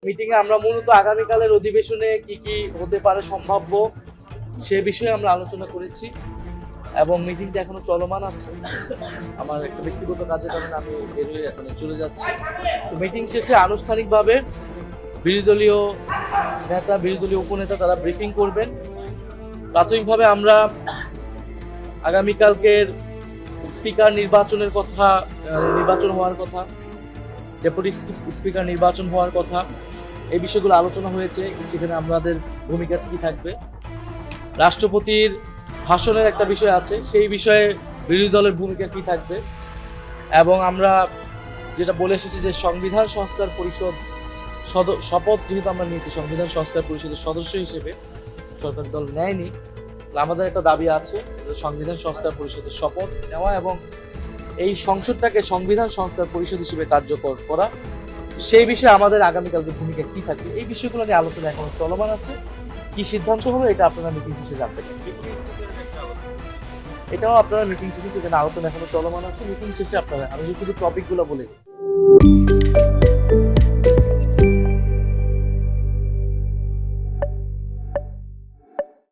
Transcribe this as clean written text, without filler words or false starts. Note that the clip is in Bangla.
মিটিংয়ে আমরা মূলত আগামীকালের অধিবেশনে কি কি হতে পারে সম্ভাব্য সে বিষয়ে আমরা আলোচনা করেছি এবং মিটিংটা এখনো চলমান আছে। আমার একটা ব্যক্তিগত কাজের কারণে আমি বের হয়ে এখন চলে যাচ্ছি। তো মিটিং শেষে আনুষ্ঠানিকভাবে বিরোধী দলীয় নেতা, বিরোধী দলীয় উপনেতা তারা ব্রিফিং করবেন। প্রাথমিকভাবে আমরা আগামীকালকের স্পিকার নির্বাচনের কথা, নির্বাচন হওয়ার কথা, ডেপুটি স্পিকার নির্বাচন হওয়ার কথা, এই বিষয়গুলো আলোচনা হয়েছে। সেখানে আমাদের ভূমিকা কি থাকবে, রাষ্ট্রপতির ভাষণের একটা বিষয় আছে, সেই বিষয়ে বিরোধী দলের ভূমিকা কি থাকবে, এবং আমরা যেটা বলে এসেছি যে সংবিধান সংস্কার পরিষদ শপথ যেহেতু আমরা নিয়েছি সংবিধান সংস্কার পরিষদের সদস্য হিসেবে, সরকারি দল নেয়নি, আমাদের একটা দাবি আছে সংবিধান সংস্কার পরিষদের শপথ নেওয়া এবং এই সংসদটাকে সংবিধান সংস্কার পরিষদ হিসেবে কার্যকর করা। সেই বিষয়ে আমাদের আগামীকালকে ভূমিকা কি থাকবে, এই বিষয়গুলো নিয়ে আলোচনা এখনো চলমান আছে। কি সিদ্ধান্ত হবে এটা আপনারা মিটিং শেষে জানতে পারবেন। এটাও আপনারা মিটিং শেষে, সেখানে আলোচনা এখনো চলমান আছে। মিটিং শেষে আপনারা, আমি শুধু টপিকগুলো বলে